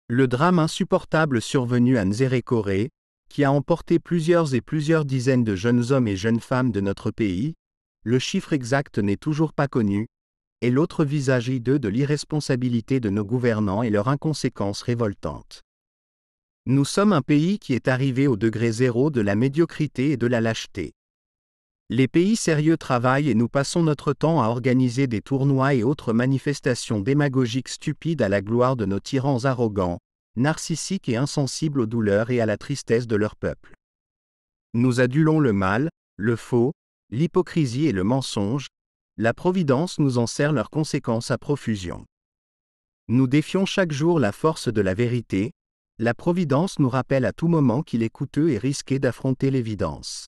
Le drame insupportable survenu à Nzérékoré, qui a emporté plusieurs dizaines de jeunes hommes et jeunes femmes de notre pays, le chiffre exact n'est toujours pas connu, est l'autre visage hideux de l'irresponsabilité de nos gouvernants et leur inconséquence révoltante. Nous sommes un pays qui est arrivé au degré zéro de la médiocrité et de la lâcheté. Les pays sérieux travaillent et nous passons notre temps à organiser des tournois et autres manifestations démagogiques stupides à la gloire de nos tyrans arrogants, narcissiques et insensibles aux douleurs et à la tristesse de leur peuple. Nous adulons le mal, le faux, l'hypocrisie et le mensonge, la Providence nous en sert leurs conséquences à profusion. Nous défions chaque jour la force de la vérité, la Providence nous rappelle à tout moment qu'il est coûteux et risqué d'affronter l'évidence.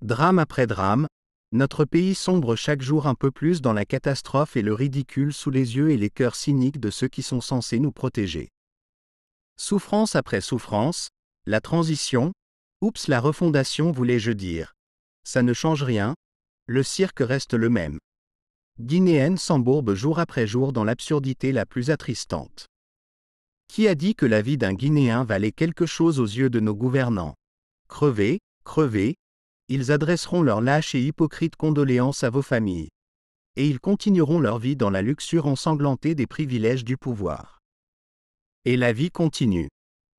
Drame après drame, notre pays sombre chaque jour un peu plus dans la catastrophe et le ridicule sous les yeux et les cœurs cyniques de ceux qui sont censés nous protéger. Souffrance après souffrance, la transition, oups la refondation voulais-je dire. Ça ne change rien, le cirque reste le même. Guinéenne s'embourbe jour après jour dans l'absurdité la plus attristante. Qui a dit que la vie d'un Guinéen valait quelque chose aux yeux de nos gouvernants? Crevez, crevez, ils adresseront leurs lâches et hypocrites condoléances à vos familles. Et ils continueront leur vie dans la luxure ensanglantée des privilèges du pouvoir. Et la vie continue.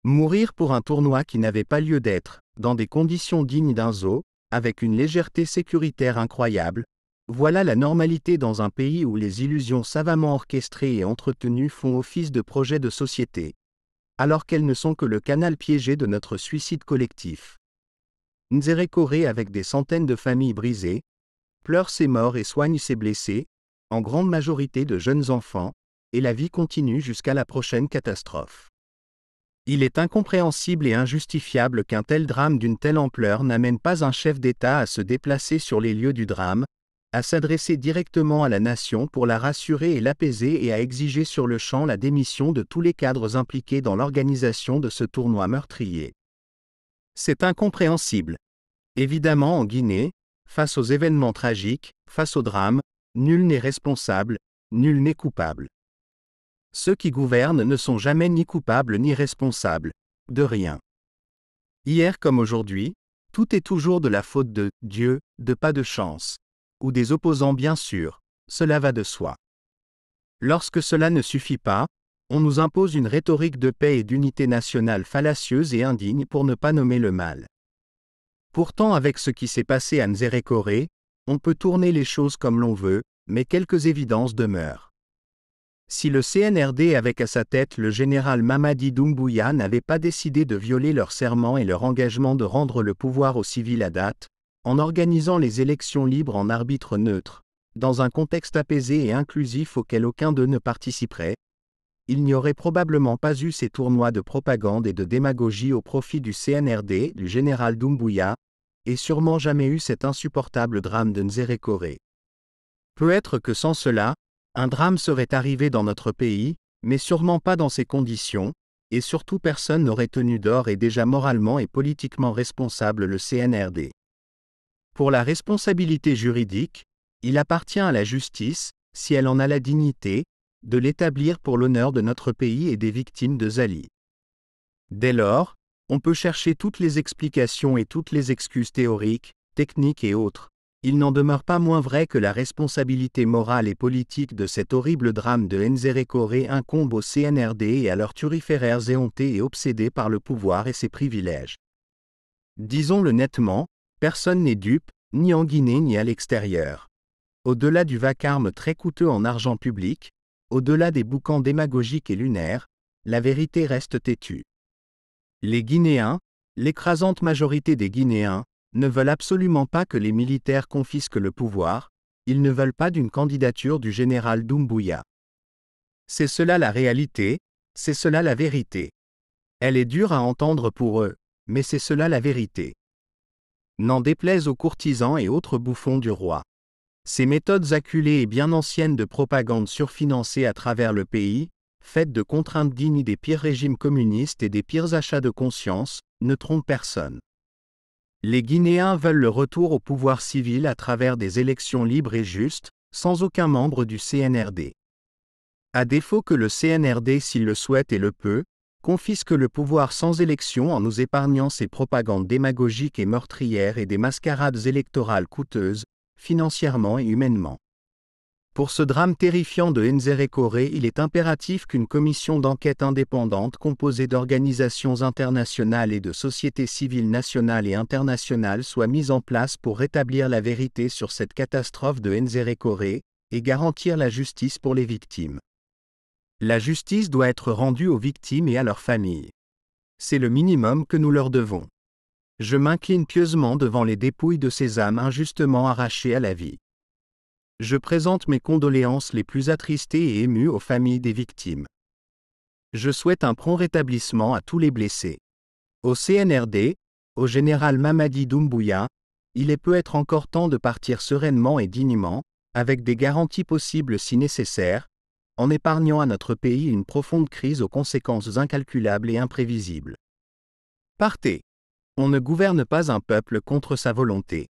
Mourir pour un tournoi qui n'avait pas lieu d'être, dans des conditions dignes d'un zoo, avec une légèreté sécuritaire incroyable, voilà la normalité dans un pays où les illusions savamment orchestrées et entretenues font office de projet de société, alors qu'elles ne sont que le canal piégé de notre suicide collectif. Nzérékoré, avec des centaines de familles brisées, pleure ses morts et soigne ses blessés, en grande majorité de jeunes enfants, et la vie continue jusqu'à la prochaine catastrophe. Il est incompréhensible et injustifiable qu'un tel drame d'une telle ampleur n'amène pas un chef d'État à se déplacer sur les lieux du drame, à s'adresser directement à la nation pour la rassurer et l'apaiser et à exiger sur le champ la démission de tous les cadres impliqués dans l'organisation de ce tournoi meurtrier. C'est incompréhensible. Évidemment, en Guinée, face aux événements tragiques, face au drame, nul n'est responsable, nul n'est coupable. Ceux qui gouvernent ne sont jamais ni coupables ni responsables, de rien. Hier comme aujourd'hui, tout est toujours de la faute de Dieu, de pas de chance, ou des opposants bien sûr, cela va de soi. Lorsque cela ne suffit pas, on nous impose une rhétorique de paix et d'unité nationale fallacieuse et indigne pour ne pas nommer le mal. Pourtant, avec ce qui s'est passé à Nzérékoré, on peut tourner les choses comme l'on veut, mais quelques évidences demeurent. Si le CNRD avec à sa tête le général Mamadi Doumbouya n'avait pas décidé de violer leur serment et leur engagement de rendre le pouvoir aux civils à date, en organisant les élections libres en arbitre neutre, dans un contexte apaisé et inclusif auquel aucun d'eux ne participerait, il n'y aurait probablement pas eu ces tournois de propagande et de démagogie au profit du CNRD, du général Doumbouya, et sûrement jamais eu cet insupportable drame de Nzérékoré. Peut-être que sans cela, un drame serait arrivé dans notre pays, mais sûrement pas dans ces conditions, et surtout personne n'aurait tenu d'or et déjà moralement et politiquement responsable le CNRD. Pour la responsabilité juridique, il appartient à la justice, si elle en a la dignité, de l'établir pour l'honneur de notre pays et des victimes de Zali. Dès lors, on peut chercher toutes les explications et toutes les excuses théoriques, techniques et autres. Il n'en demeure pas moins vrai que la responsabilité morale et politique de cet horrible drame de Nzérékoré incombe au CNRD et à leurs turiféraires éhontés et obsédés par le pouvoir et ses privilèges. Disons-le nettement, personne n'est dupe, ni en Guinée ni à l'extérieur. Au-delà du vacarme très coûteux en argent public, au-delà des boucans démagogiques et lunaires, la vérité reste têtue. Les Guinéens, l'écrasante majorité des Guinéens, ne veulent absolument pas que les militaires confisquent le pouvoir, ils ne veulent pas d'une candidature du général Doumbouya. C'est cela la réalité, c'est cela la vérité. Elle est dure à entendre pour eux, mais c'est cela la vérité. N'en déplaise aux courtisans et autres bouffons du roi. Ces méthodes acculées et bien anciennes de propagande surfinancée à travers le pays, faites de contraintes dignes des pires régimes communistes et des pires achats de conscience, ne trompent personne. Les Guinéens veulent le retour au pouvoir civil à travers des élections libres et justes, sans aucun membre du CNRD. À défaut que le CNRD, s'il le souhaite et le peut, confisque le pouvoir sans élection en nous épargnant ses propagandes démagogiques et meurtrières et des mascarades électorales coûteuses, financièrement et humainement. Pour ce drame terrifiant de Nzerekore, il est impératif qu'une commission d'enquête indépendante composée d'organisations internationales et de sociétés civiles nationales et internationales soit mise en place pour rétablir la vérité sur cette catastrophe de Nzerekore et garantir la justice pour les victimes. La justice doit être rendue aux victimes et à leurs familles. C'est le minimum que nous leur devons. Je m'incline pieusement devant les dépouilles de ces âmes injustement arrachées à la vie. Je présente mes condoléances les plus attristées et émues aux familles des victimes. Je souhaite un prompt rétablissement à tous les blessés. Au CNRD, au général Mamadi Doumbouya, il est peut-être encore temps de partir sereinement et dignement, avec des garanties possibles si nécessaire, en épargnant à notre pays une profonde crise aux conséquences incalculables et imprévisibles. Partez. On ne gouverne pas un peuple contre sa volonté.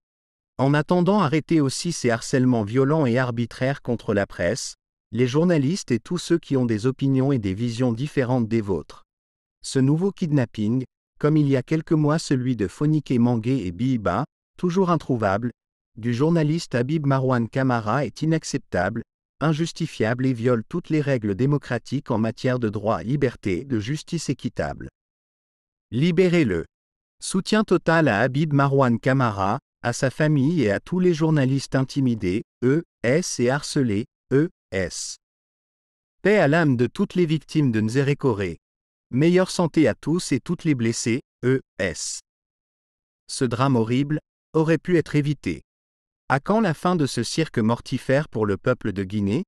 En attendant, arrêtez aussi ces harcèlements violents et arbitraires contre la presse, les journalistes et tous ceux qui ont des opinions et des visions différentes des vôtres. Ce nouveau kidnapping, comme il y a quelques mois celui de Fonike Mangué et Biiba, toujours introuvable, du journaliste Habib Marwan Camara est inacceptable, injustifiable et viole toutes les règles démocratiques en matière de droit, liberté, de justice équitable. Libérez-le. Soutien total à Habib Marwan Camara, à sa famille et à tous les journalistes intimidés, et harcelés, Paix à l'âme de toutes les victimes de Nzerekore. Meilleure santé à tous et toutes les blessés, Ce drame horrible aurait pu être évité. À quand la fin de ce cirque mortifère pour le peuple de Guinée?